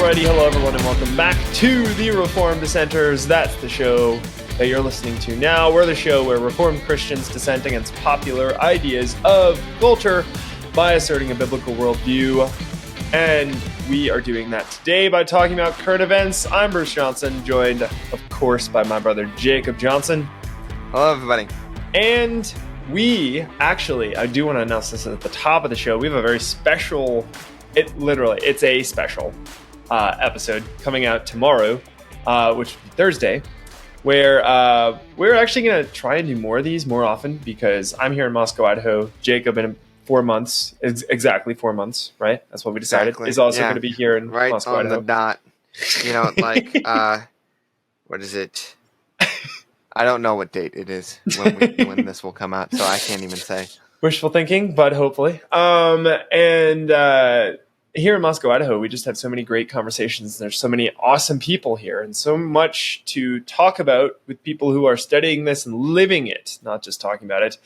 Alrighty, hello everyone and welcome back to the Reformed Dissenters. That's the show that you're listening to now. We're the show where Reformed Christians dissent against popular ideas of culture by asserting a biblical worldview. And we are doing that today by talking about current events. I'm Bruce Johnson, joined, of course, by my brother Jacob Johnson. Hello, everybody. And we actually, I do want to announce this at the top of the show. We have a very special, it's a special episode coming out tomorrow, which is Thursday, where we're actually going to try and do more of these more often because I'm here in Moscow, Idaho. Jacob, in 4 months, exactly 4 months, right? That's what we decided. Exactly. Is also going to be here in right Moscow, on Idaho. the dot. You know, like, what is it? I don't know what date it is when this will come out, so I can't even say. Wishful thinking, but hopefully. Here in Moscow, Idaho, we just have so many great conversations. There's so many awesome people here and so much to talk about with people who are studying this and living it, not just talking about it,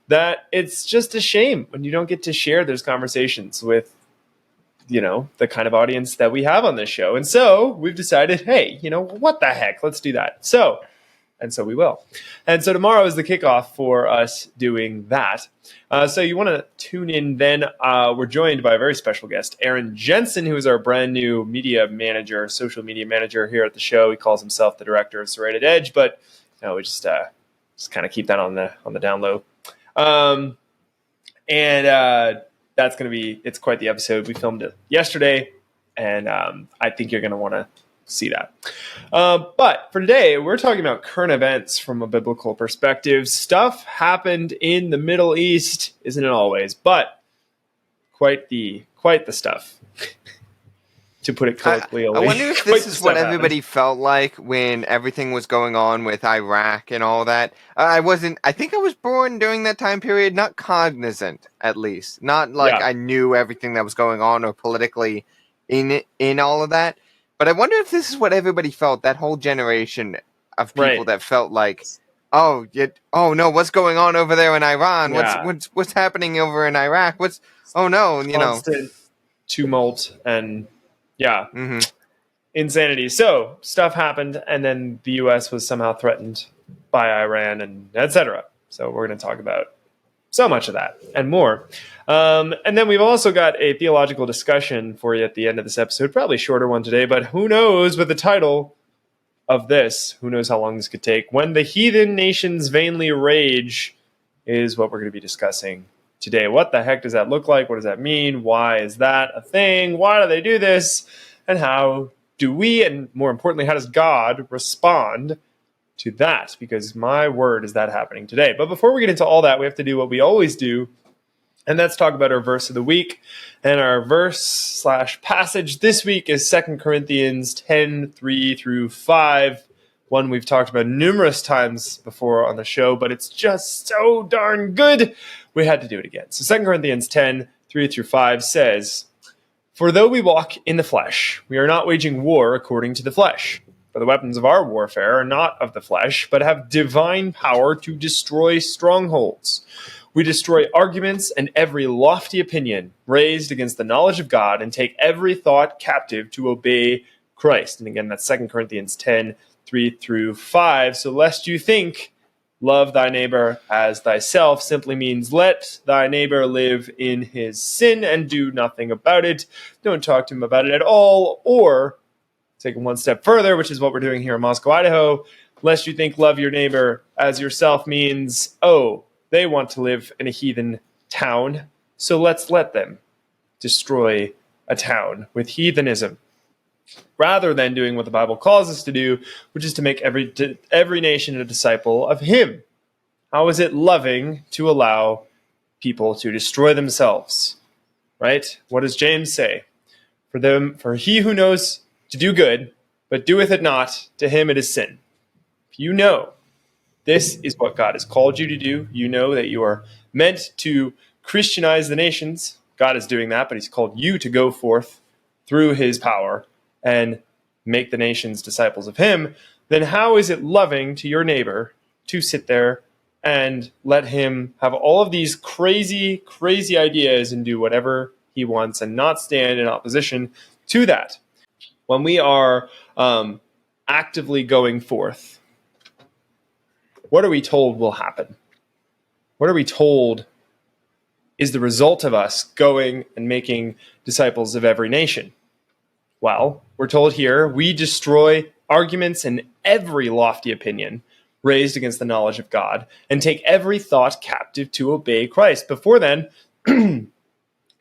that it's just a shame when you don't get to share those conversations with, you know, the kind of audience that we have on this show. And so we've decided, hey, you know, what the heck? Let's do that. So we will. And so tomorrow is the kickoff for us doing that. So you want to tune in then. We're joined by a very special guest, Aaron Jensen, who is our brand new social media manager here at the show. He calls himself the director of Serrated Edge, but you know, we just kind of keep that on the down low. That's going to be, it's quite the episode. We filmed it yesterday, and I think you're going to want to see that. But for today, we're talking about current events from a biblical perspective. Stuff happened in the Middle East, isn't it always? But quite the stuff, to put it colloquially. I wonder if this is what everybody felt like when everything was going on with Iraq and all that. I think I was born during that time period, not cognizant, at least. Not like I knew everything that was going on or politically in all of that. But I wonder if this is what everybody felt, that whole generation of people that felt like, oh no, what's going on over there in Iran? Yeah. What's happening over in Iraq? Constant tumult and insanity. So stuff happened, and then the U.S. was somehow threatened by Iran, and etc. So we're going to talk about so much of that and more. And then we've also got a theological discussion for you at the end of this episode. Probably a shorter one today, but who knows with the title of this. Who knows how long this could take. When the heathen nations vainly rage is what we're going to be discussing today. What the heck does that look like? What does that mean? Why is that a thing? Why do they do this? And how do we, and more importantly, how does God respond to that? Because my word, is that happening today. But before we get into all that, we have to do what we always do, and that's talk about our verse of the week. And our verse/passage this week is 2 Corinthians 10, 3 through 5. One we've talked about numerous times before on the show, but it's just so darn good, we had to do it again. So 2 Corinthians 10, 3 through 5 says, "For though we walk in the flesh, we are not waging war according to the flesh. For the weapons of our warfare are not of the flesh, but have divine power to destroy strongholds. We destroy arguments and every lofty opinion raised against the knowledge of God, and take every thought captive to obey Christ." And again, that's 2 Corinthians 10, 3 through 5. So lest you think, love thy neighbor as thyself simply means let thy neighbor live in his sin and do nothing about it. Don't talk to him about it at all, or take it one step further, which is what we're doing here in Moscow, Idaho. Lest you think love your neighbor as yourself means, oh, they want to live in a heathen town, so let's let them destroy a town with heathenism, rather than doing what the Bible calls us to do, which is to make every nation a disciple of him. How is it loving to allow people to destroy themselves? Right? What does James say? For he who knows to do good, but doeth it not, to him it is sin. If you know this is what God has called you to do, you know that you are meant to Christianize the nations. God is doing that, but he's called you to go forth through his power and make the nations disciples of him. Then how is it loving to your neighbor to sit there and let him have all of these crazy, crazy ideas and do whatever he wants and not stand in opposition to that? when we are actively going forth, what are we told will happen? What are we told is the result of us going and making disciples of every nation? Well, we're told here, we destroy arguments and every lofty opinion raised against the knowledge of God, and take every thought captive to obey Christ. Before then,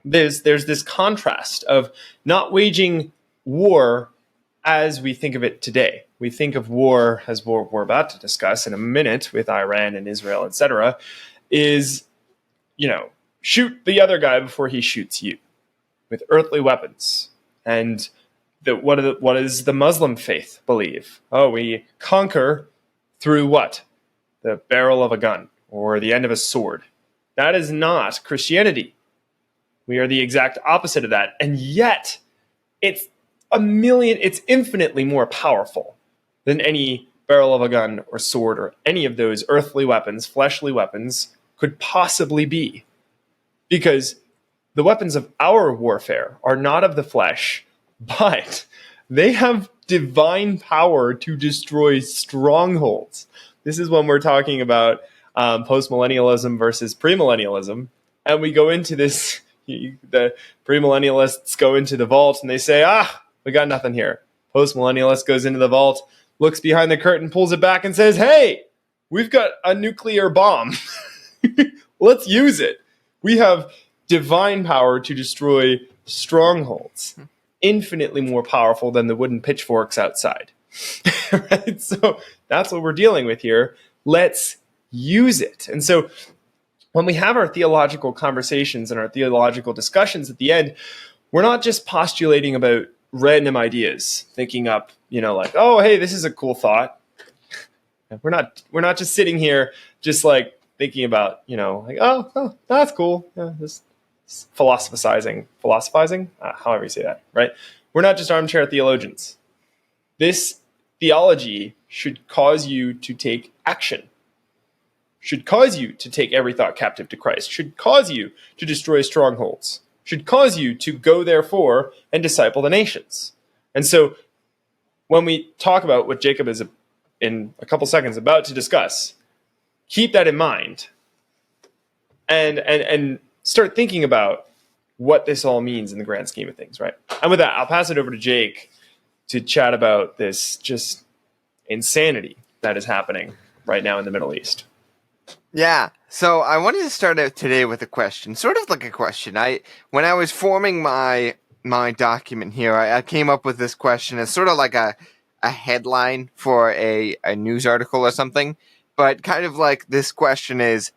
there's this contrast of not waging war as we think of it today. We think of war, as we're about to discuss in a minute with Iran and Israel, etc., is, shoot the other guy before he shoots you with earthly weapons. And what does the Muslim faith believe? Oh, we conquer through what? The barrel of a gun or the end of a sword. That is not Christianity. We are the exact opposite of that. And yet, it's infinitely more powerful than any barrel of a gun or sword or any of those earthly weapons, fleshly weapons, could possibly be. Because the weapons of our warfare are not of the flesh, but they have divine power to destroy strongholds. This is when we're talking about postmillennialism versus premillennialism. And we go into this, the premillennialists go into the vault and they say, we got nothing here. Postmillennialist goes into the vault, looks behind the curtain, pulls it back and says, hey, we've got a nuclear bomb. Let's use it. We have divine power to destroy strongholds. Infinitely more powerful than the wooden pitchforks outside. Right? So that's what we're dealing with here. Let's use it. And so when we have our theological conversations and our theological discussions at the end, we're not just postulating about random ideas, thinking up, like, oh, hey, this is a cool thought. We're not just sitting here just like thinking about, like, oh, that's cool. Yeah, this philosophizing, however you say that, right? We're not just armchair theologians. This theology should cause you to take action, should cause you to take every thought captive to Christ, should cause you to destroy strongholds, should cause you to go, therefore, and disciple the nations. And so when we talk about what Jacob is in a couple seconds about to discuss, keep that in mind and start thinking about what this all means in the grand scheme of things, right? And with that, I'll pass it over to Jake to chat about this just insanity that is happening right now in the Middle East. Yeah, so I wanted to start out today with a question, sort of like a question. When I was forming my document here, I came up with this question as sort of like a headline for a news article or something, but kind of like this question is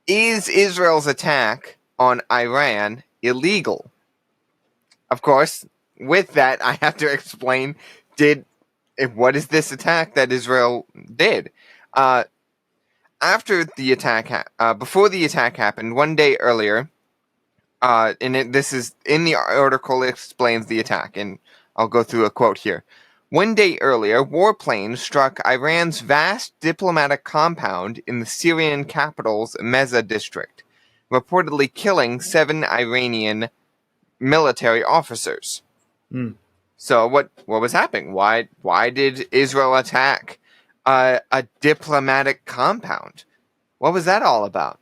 Israel's attack on Iran illegal? Of course, with that, I have to explain, what is this attack that Israel did? After the attack, before the attack happened, one day earlier, this is in the article, it explains the attack, and I'll go through a quote here. One day earlier, warplanes struck Iran's vast diplomatic compound in the Syrian capital's Meza district, reportedly killing 7 Iranian military officers. So what was happening? Why did Israel attack a diplomatic compound? What was that all about?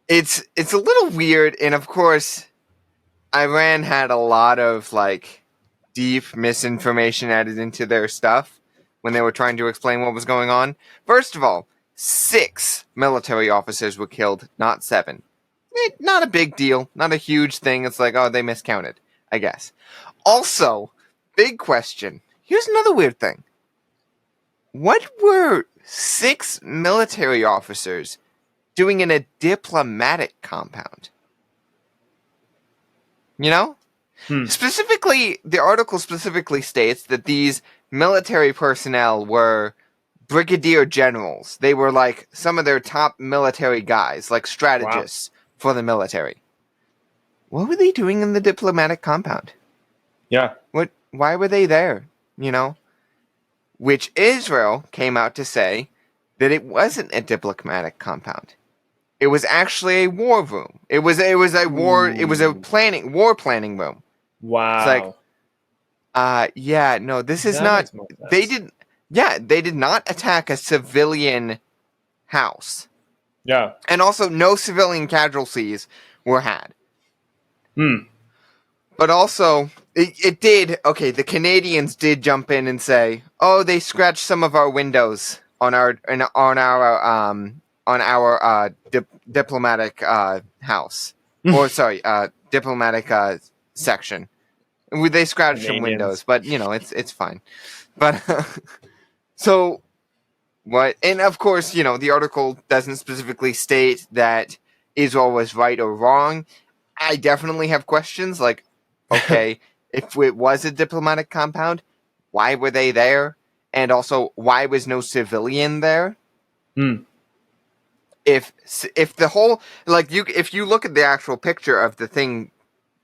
It's a little weird, and of course, Iran had a lot of deep misinformation added into their stuff when they were trying to explain what was going on. First of all, 6 military officers were killed, not 7. Not a big deal, not a huge thing. It's like, oh, they miscounted, I guess. Also, big question. Here's another weird thing. What were 6 military officers doing in a diplomatic compound? Specifically, the article specifically states that these military personnel were brigadier generals. They were some of their top military guys, strategists for the military. What were they doing in the diplomatic compound? Yeah. Why were they there? Which Israel came out to say that it wasn't a diplomatic compound. It was actually a war room. It was a war planning room. Wow. Yeah, no, this is That not. makes more They sense. did. Yeah, they did not attack a civilian house, Yeah. and also no civilian casualties were had. Hmm. But also, it did. Okay, the Canadians did jump in and say, "Oh, they scratched some of our windows on our diplomatic house, or sorry, diplomatic section. They scratched some windows, Canadians. but it's fine." But so what? And of course, the article doesn't specifically state that Israel was right or wrong. I definitely have questions like, okay, if it was a diplomatic compound, why were they there? And also, why was no civilian there? Hmm. If the whole if you look at the actual picture of the thing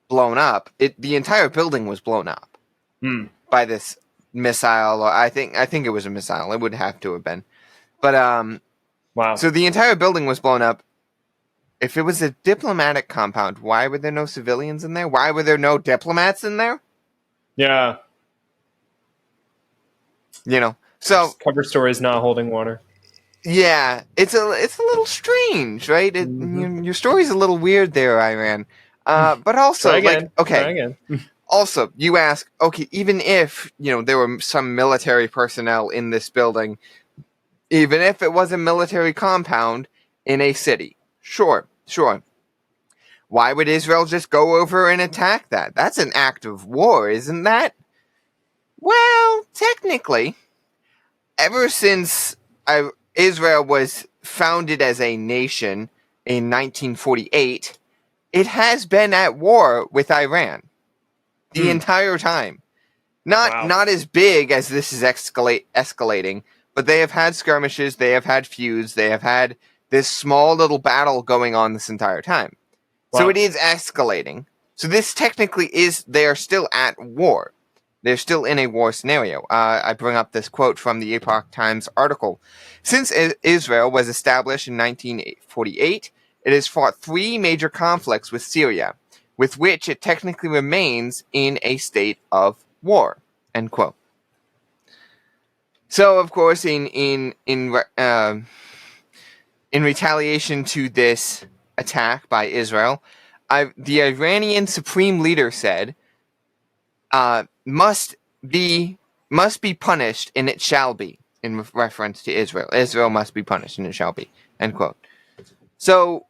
blown up, the entire building was blown up Hmm. by this missile. Or I think it was a missile. It would have to have been. But Wow. so the entire building was blown up. If it was a diplomatic compound, why were there no civilians in there? Why were there no diplomats in there? Yeah. So Cover story is not holding water. yeah, it's a little strange, right? Mm-hmm. Your story's a little weird there, Iran. But Try also, again. Try okay. again. Also, you ask, okay, even if there were some military personnel in this building, even if it was a military compound in a city, sure. Why would Israel just go over and attack that? That's an act of war, isn't that? Well, technically, ever since Israel was founded as a nation in 1948, it has been at war with Iran the entire time. Wow. Not as big as this is escalating, but they have had skirmishes, they have had feuds, they have had this small little battle going on this entire time. So Wow. it is escalating. So this technically is, they are still at war. They're still in a war scenario. I bring up this quote from the Epoch Times article. Since Israel was established in 1948, it has fought 3 major conflicts with Syria, with which it technically remains in a state of war. End quote. So, of course, in retaliation to this attack by Israel, the Iranian supreme leader said, must be punished, and it shall be, in reference to Israel. Israel must be punished, and it shall be. End quote. So,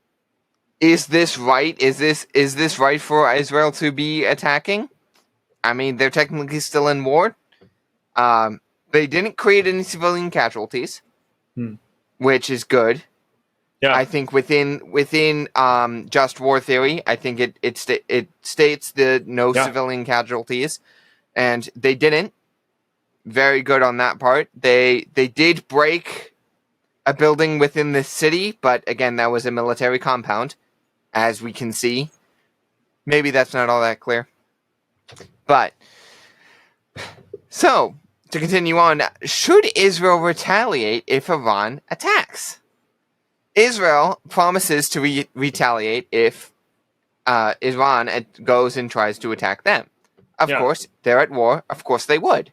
is this right? Is this right for Israel to be attacking? I mean, they're technically still in war. They didn't create any civilian casualties, Hmm. which is good. Yeah. I think within just war theory, I think it states the no civilian casualties, and they didn't. Very good on that part. They did break a building within the city, but again, that was a military compound, as we can see. Maybe that's not all that clear. But so to continue on, should Israel retaliate if Iran attacks? Israel promises to retaliate if Iran goes and tries to attack them. Of course, they're at war. Of course, they would.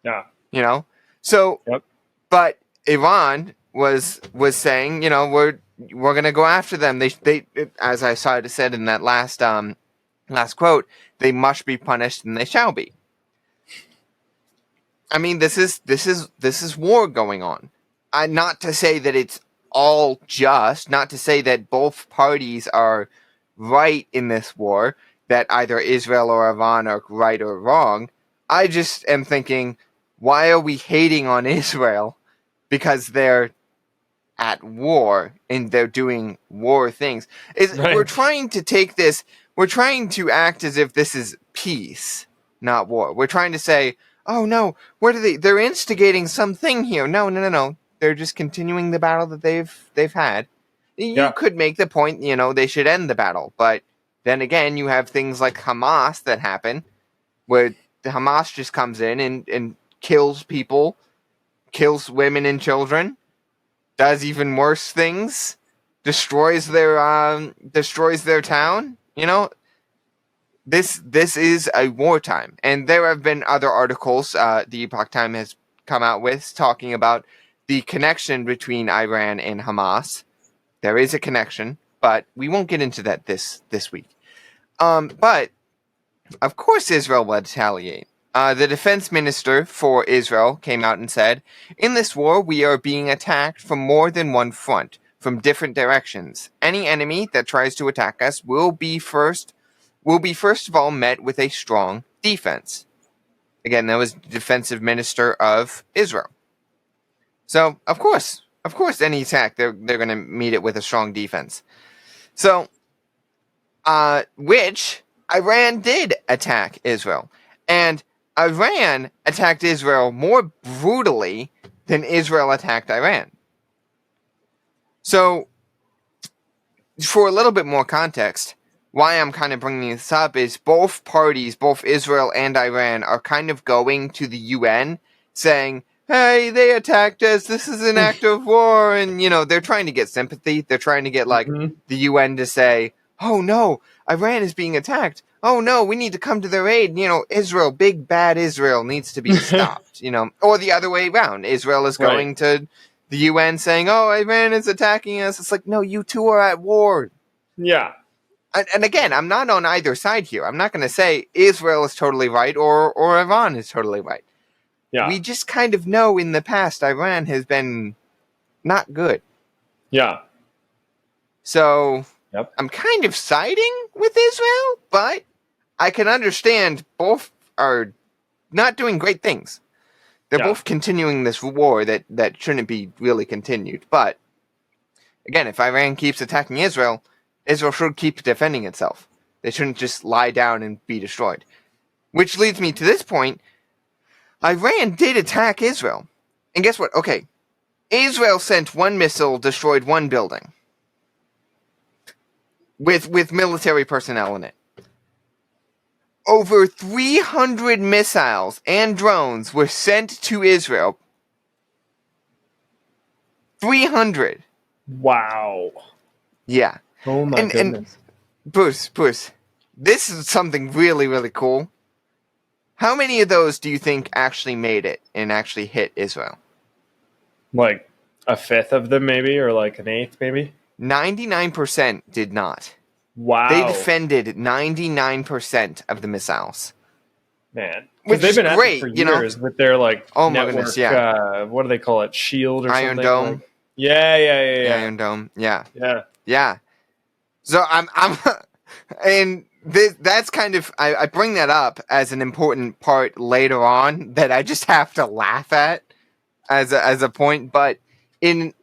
Yeah. So, Yep. but Iran was saying, we're gonna go after them. They as I said in that last quote, they must be punished and they shall be. I mean, this is war going on. Not to say that it's all just, not to say that both parties are right in this war, that either Israel or Iran are right or wrong. I just am thinking, why are we hating on Israel because they're at war and they're doing war things? Right. We're trying to take this, we're trying to act as if this is peace, not war. We're trying to say, oh no, they're instigating something here. No. They're just continuing the battle that they've had. You could make the point, they should end the battle, but then again, you have things like Hamas that happen, where the Hamas just comes in and kills people, kills women and children, does even worse things, destroys their town. this is a wartime, and there have been other articles the Epoch Time has come out with talking about the connection between Iran and Hamas. There is a connection, but we won't get into that this week. But of course Israel will retaliate. The defense minister for Israel came out and said, "In this war, we are being attacked from more than one front, from different directions. Any enemy that tries to attack us will be first of all met with a strong defense." Again, that was the defensive minister of Israel. So, of course, any attack, they're going to meet it with a strong defense. So, which Iran did attack Israel. And Iran attacked Israel more brutally than Israel attacked Iran. So, for a little bit more context, why I'm kind of bringing this up is both parties, both Israel and Iran, are kind of going to the UN saying, "Hey, they attacked us, this is an act of war," and, they're trying to get sympathy. They're trying to get, the UN to say, "Oh no, Iran is being attacked. Oh no, we need to come to their aid. Israel, big bad Israel needs to be stopped," or the other way around. Israel is going to the UN saying, "Oh, Iran is attacking us." It's like, no, you two are at war. Yeah. And again, I'm not on either side here. I'm not going to say Israel is totally right or Iran is totally right. Yeah. We just kind of know in the past Iran has been not good. Yeah. So Yep. I'm kind of siding with Israel, but I can understand both are not doing great things. They're both continuing this war that shouldn't be really continued. But again, if Iran keeps attacking Israel should keep defending itself. They shouldn't just lie down and be destroyed. Which leads me to this point. Iran did attack Israel. And guess what? Okay, Israel sent one missile, destroyed one building. With military personnel in it. Over 300 missiles and drones were sent to Israel. 300. Wow. Yeah. Oh my goodness. And Bruce, this is something really, really cool. How many of those do you think actually made it and actually hit Israel? Like a fifth of them maybe, or like an eighth maybe? 99% did not. Wow. They defended 99% of the missiles. Man. Which they've been great, at it for years with their oh network, my goodness, yeah. What do they call it? Shield or Iron something? Dome. Yeah. Iron Dome. Yeah. Yeah. So I'm and that's kind of I bring that up as an important part later on that I just have to laugh at as a point. But in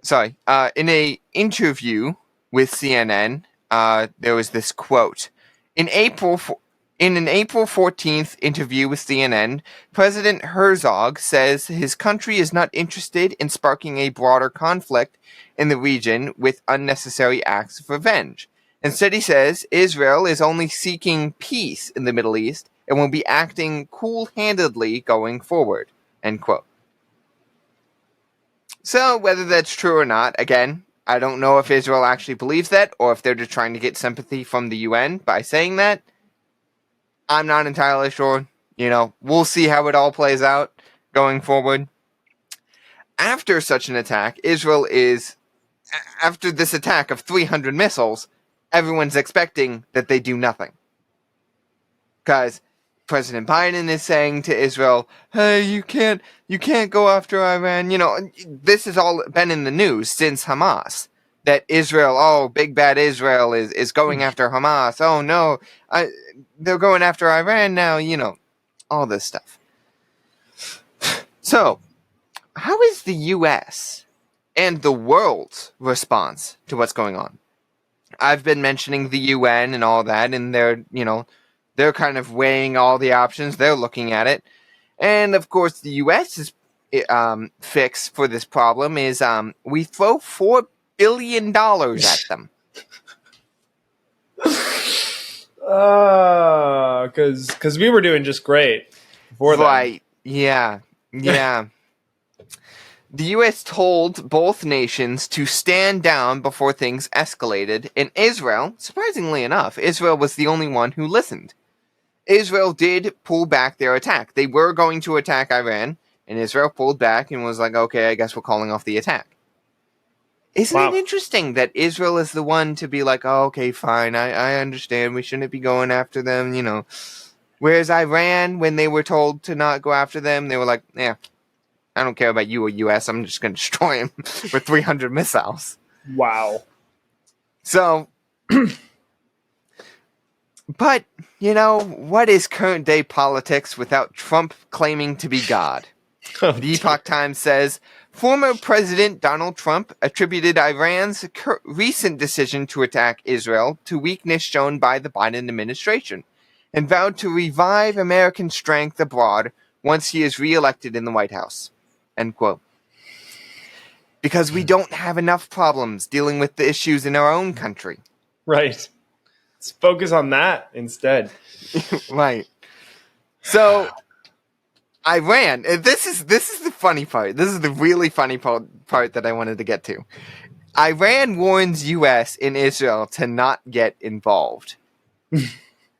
a interview with CNN, there was this quote in an April 14th interview with CNN. President Herzog says his country is not interested in sparking a broader conflict in the region with unnecessary acts of revenge. Instead, he says Israel is only seeking peace in the Middle East and will be acting cool-handedly going forward. End quote. So, whether that's true or not, again, I don't know if Israel actually believes that or if they're just trying to get sympathy from the UN by saying that. I'm not entirely sure. We'll see how it all plays out going forward. After such an attack, after this attack of 300 missiles, everyone's expecting that they do nothing. Because President Biden is saying to Israel, "Hey, you can't go after Iran." This has all been in the news since Hamas. That Israel, big bad Israel is going after Hamas. Oh no, they're going after Iran now. All this stuff. So, how is the U.S. and the world's response to what's going on? I've been mentioning the UN and all that, and they're kind of weighing all the options. They're looking at it. And, of course, the U.S.'s fix for this problem is we throw $4 billion at them. Because we were doing just great before that. Right. Yeah. the U.S. told both nations to stand down before things escalated, and Israel, surprisingly enough, Israel was the only one who listened. Israel did pull back their attack. They were going to attack Iran, and Israel pulled back and was like, okay, I guess we're calling off the attack. Isn't it interesting that Israel is the one to be like, oh, okay, fine, I understand, we shouldn't be going after them, you know. Whereas Iran, when they were told to not go after them, they were like, yeah, I don't care about you or U.S., I'm just going to destroy them with 300 missiles. Wow. So, but, you know, what is current day politics without Trump claiming to be God? The Epoch Times says, former President Donald Trump attributed Iran's recent decision to attack Israel to weakness shown by the Biden administration, and vowed to revive American strength abroad once he is reelected in the White House. End quote. Because we don't have enough problems dealing with the issues in our own country. Right. Let's focus on that instead. Right. So, Iran, this is the funny part. This is the really funny part that I wanted to get to. Iran warns U.S. and Israel to not get involved.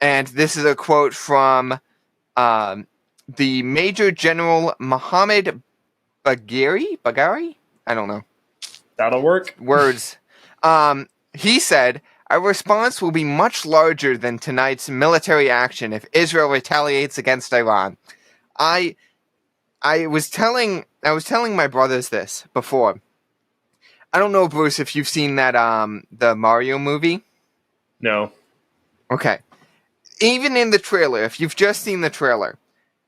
And this is a quote from the Major General Mohammed Bagheri? I don't know. That'll work. Words. He said, our response will be much larger than tonight's military action if Israel retaliates against Iran. I was telling my brothers this before. I don't know, Bruce, if you've seen that the Mario movie. No. Okay. Even in the trailer, if you've just seen the trailer,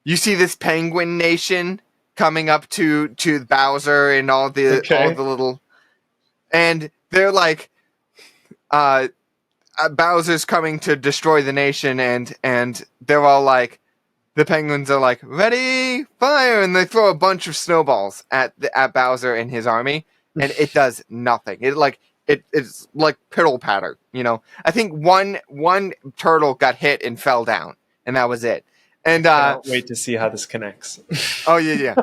you see this penguin nation coming up to Bowser and all the little, and they're like, Bowser's coming to destroy the nation, and they're all like, the penguins are like, ready, fire, and they throw a bunch of snowballs at Bowser and his army, and it does nothing. It's like piddle patter, you know. I think one turtle got hit and fell down, and that was it. And I can't wait to see how this connects. Oh yeah.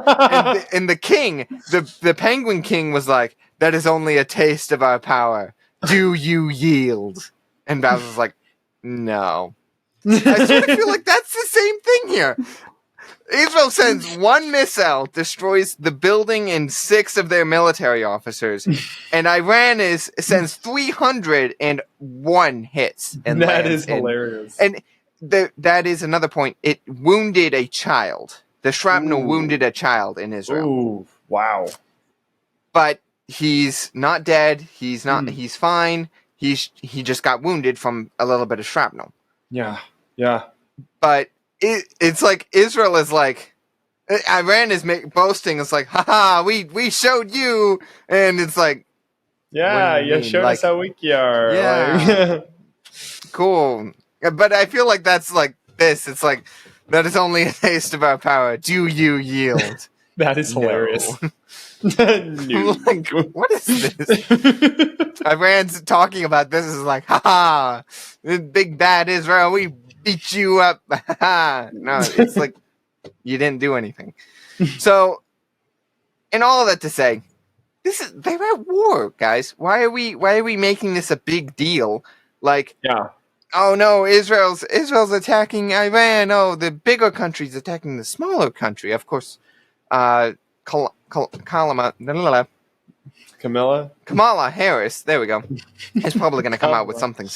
And the king, the penguin king, was like, "That is only a taste of our power. Do you yield?" And Bowser's like, "No." I sort of feel like that's the same thing here. Israel sends one missile, destroys the building and 6 of their military officers, and Iran sends 301 hits. And that is hilarious. And that is another point. It wounded a child. The shrapnel wounded a child in Israel. Ooh, wow. But he's not dead. He's not. He's fine. He just got wounded from a little bit of shrapnel. Yeah. But it's like Israel is like, Iran is boasting. It's like, haha, we showed you, and it's like, yeah, you showed us how weak you are. Yeah, cool. But I feel like that's like this. It's like, that is only a taste of our power. Do you yield? That is hilarious. No. Like, what is this? Iran's talking about this is like, haha, big bad Israel, we beat you up. No, it's like, you didn't do anything. So, and all of that to say, they're at war, guys. Why are we making this a big deal? Like, yeah. Oh no, Israel's attacking Iran. Oh, the bigger country's attacking the smaller country. Of course, Kamala Harris. There we go. Is probably going to come out with something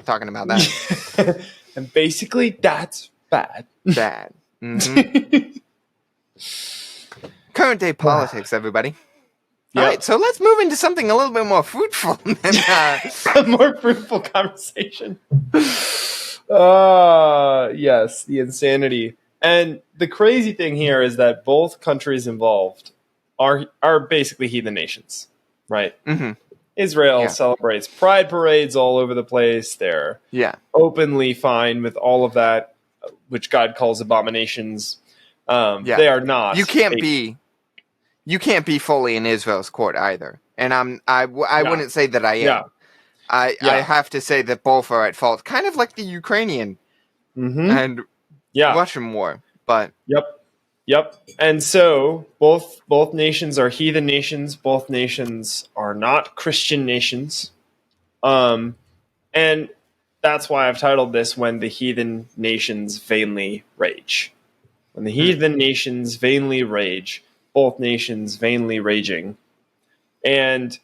talking about that. And basically, that's bad. Bad. Mm-hmm. Current day politics, everybody. All right, so let's move into something a little bit more fruitful than a more fruitful conversation. Yes, the insanity. And the crazy thing here is that both countries involved are basically heathen nations, right? Mm-hmm. Israel celebrates pride parades all over the place. They're openly fine with all of that, which God calls abominations. They are not. You can't be fully in Israel's court either, and I wouldn't say that I am. I have to say that both are at fault, kind of like the Ukrainian and Russian war. But Yep. And so both nations are heathen nations. Both nations are not Christian nations. And that's why I've titled this "When the Heathen Nations Vainly Rage." When the heathen nations vainly rage, both nations vainly raging, and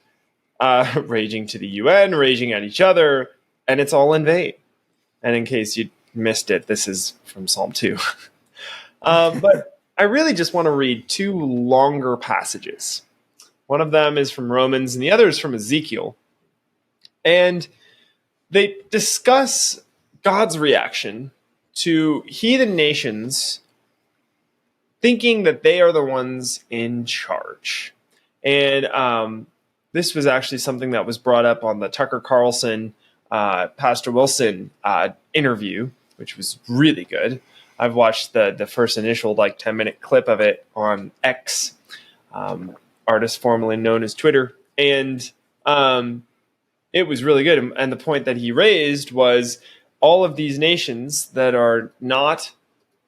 raging to the UN, raging at each other, and it's all in vain. And in case you missed it, this is from Psalm 2. But I really just want to read two longer passages. One of them is from Romans, and the other is from Ezekiel. And they discuss God's reaction to heathen nations thinking that they are the ones in charge. And this was actually something that was brought up on the Tucker Carlson, Pastor Wilson interview, which was really good. I've watched the first initial 10-minute clip of it on X, artist formerly known as Twitter. And it was really good. And the point that he raised was all of these nations that are not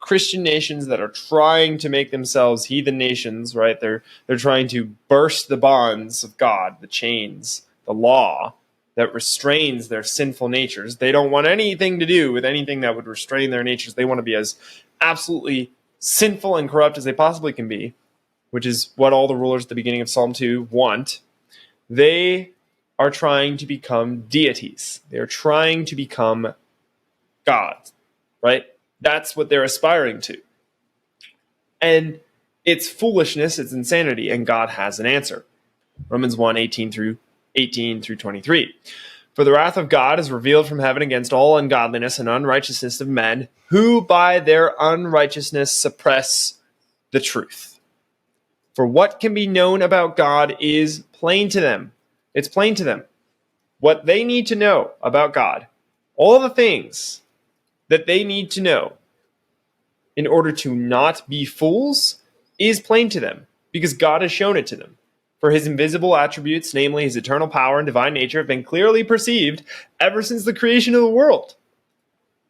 Christian nations that are trying to make themselves heathen nations, right? They're trying to burst the bonds of God, the chains, the law that restrains their sinful natures. They don't want anything to do with anything that would restrain their natures. They want to be as absolutely sinful and corrupt as they possibly can be, which is what all the rulers at the beginning of Psalm 2 want. They are trying to become deities. They're trying to become gods, right? That's what they're aspiring to. And it's foolishness, it's insanity, and God has an answer. Romans 1, 18 through 23. For the wrath of God is revealed from heaven against all ungodliness and unrighteousness of men, who by their unrighteousness suppress the truth. For what can be known about God is plain to them. It's plain to them. What they need to know about God, all the things that they need to know in order to not be fools, is plain to them, because God has shown it to them. For his invisible attributes, namely his eternal power and divine nature, have been clearly perceived ever since the creation of the world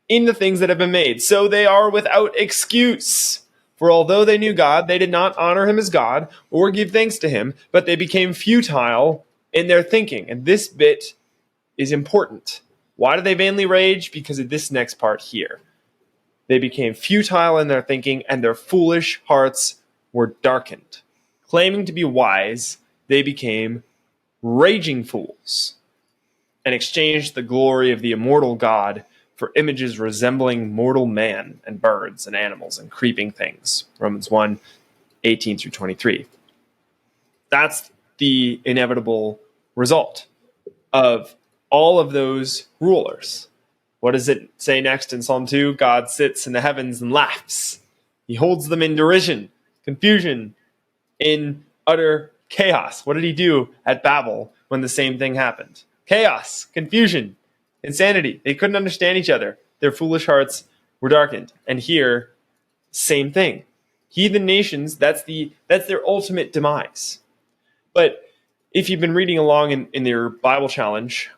in the things that have been made. So they are without excuse. For although they knew God, they did not honor him as God or give thanks to him, but they became futile in their thinking. And this bit is important. Why do they vainly rage? Because of this next part here. They became futile in their thinking, and their foolish hearts were darkened. Claiming to be wise, they became raging fools and exchanged the glory of the immortal God for images resembling mortal man and birds and animals and creeping things. Romans 1, 18 through 23. That's the inevitable result of all of those rulers. What does it say next in Psalm 2? God sits in the heavens and laughs. He holds them in derision, confusion, in utter chaos. What did he do at Babel when the same thing happened? Chaos, confusion, insanity. They couldn't understand each other. Their foolish hearts were darkened. And here, same thing. Heathen nations, that's their ultimate demise. But if you've been reading along in your Bible challenge,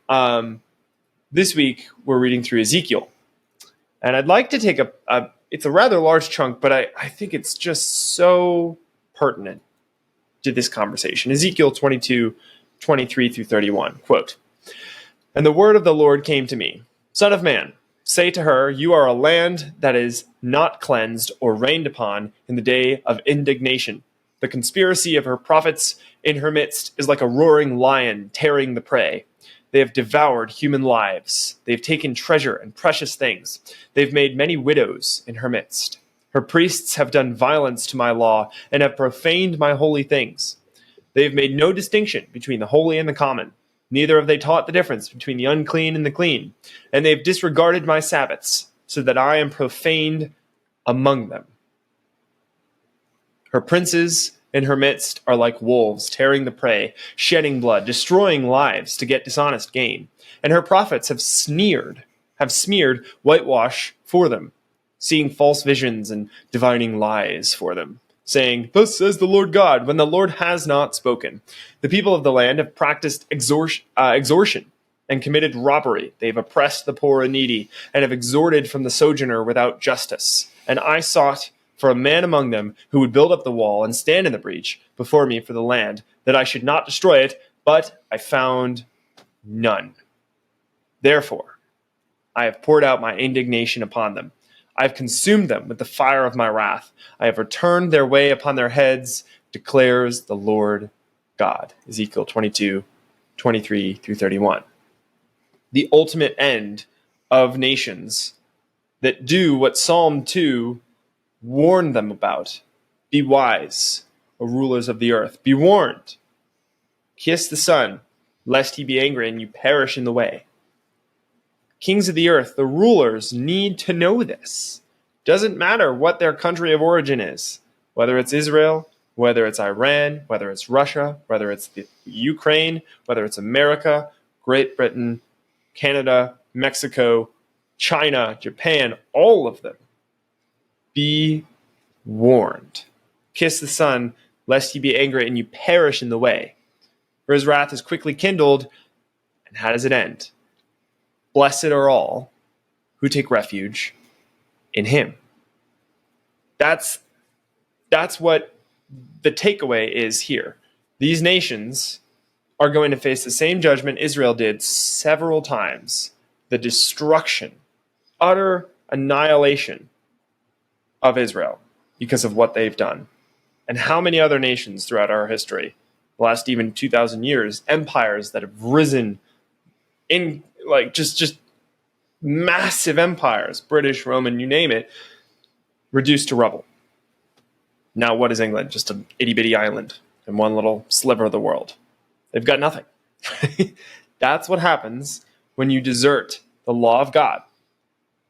this week we're reading through Ezekiel. And I'd like to take it's a rather large chunk, but I think it's just so pertinent to this conversation. Ezekiel 22, 23 through 31, quote, "And the word of the Lord came to me, Son of man, say to her, you are a land that is not cleansed or rained upon in the day of indignation. The conspiracy of her prophets in her midst is like a roaring lion tearing the prey. They have devoured human lives. They've taken treasure and precious things. They've made many widows in her midst. Her priests have done violence to my law and have profaned my holy things. They have made no distinction between the holy and the common. Neither have they taught the difference between the unclean and the clean. And they have disregarded my Sabbaths, so that I am profaned among them. Her princes in her midst are like wolves, tearing the prey, shedding blood, destroying lives to get dishonest gain. And her prophets have smeared whitewash for them, seeing false visions and divining lies for them, saying, Thus says the Lord God, when the Lord has not spoken. The people of the land have practiced extortion and committed robbery. They've oppressed the poor and needy, and have extorted from the sojourner without justice. And I sought for a man among them who would build up the wall and stand in the breach before me for the land, that I should not destroy it, but I found none. Therefore, I have poured out my indignation upon them. I have consumed them with the fire of my wrath. I have returned their way upon their heads, declares the Lord God. Ezekiel 22, 23 through 31. The ultimate end of nations that do what Psalm 2 warned them about. Be wise, O rulers of the earth. Be warned. Kiss the Son, lest he be angry and you perish in the way. Kings of the earth, the rulers, need to know this. Doesn't matter what their country of origin is, whether it's Israel, whether it's Iran, whether it's Russia, whether it's the Ukraine, whether it's America, Great Britain, Canada, Mexico, China, Japan, all of them. Be warned. Kiss the Son, lest he be angry and you perish in the way. For his wrath is quickly kindled, and how does it end? Blessed are all who take refuge in him. That's what the takeaway is here. These nations are going to face the same judgment Israel did several times. The destruction, utter annihilation of Israel because of what they've done. And how many other nations throughout our history, the last even 2,000 years, empires that have risen in like just massive empires, British, Roman, you name it, reduced to rubble. Now what is England? Just an itty-bitty island in one little sliver of the world. They've got nothing. That's what happens when you desert the law of God.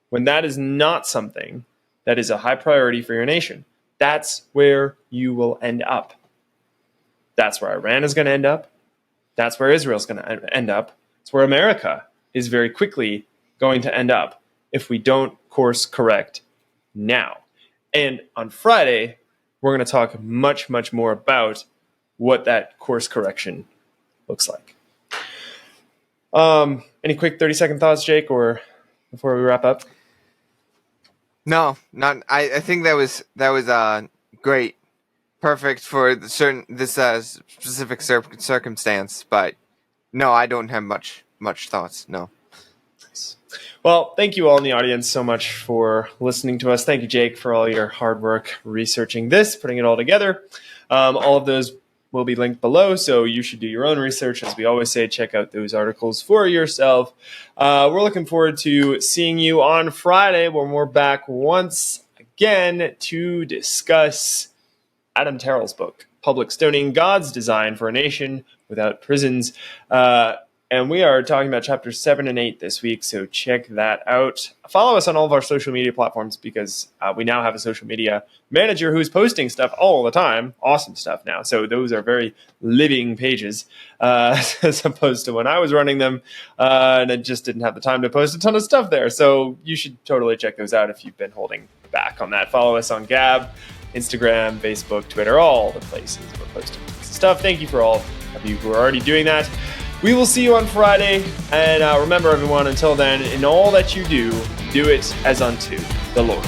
When that is not something that is a high priority for your nation. That's where you will end up. That's where Iran is going to end up. That's where Israel is going to end up. It's where America is very quickly going to end up if we don't course correct now. And on Friday, we're going to talk much, much more about what that course correction looks like. Any quick 30-second thoughts, Jake, or before we wrap up? No, not. I think that was great, perfect for this specific circumstance. But no, I don't have much thoughts. No. Well, thank you all in the audience so much for listening to us. Thank you, Jake, for all your hard work researching this, putting it all together. All of those will be linked below, so you should do your own research. As we always say, check out those articles for yourself. We're looking forward to seeing you on Friday when we're back once again to discuss Adam Terrell's book, Public Stoning, God's Design for a Nation Without Prisons. And we are talking about chapters 7 and 8 this week, so check that out. Follow us on all of our social media platforms because we now have a social media manager who's posting stuff all the time. Awesome stuff now. So those are very living pages as opposed to when I was running them and I just didn't have the time to post a ton of stuff there. So you should totally check those out if you've been holding back on that. Follow us on Gab, Instagram, Facebook, Twitter, all the places we're posting stuff. Thank you for all of you who are already doing that. We will see you on Friday, and remember everyone, until then, in all that you do, do it as unto the Lord.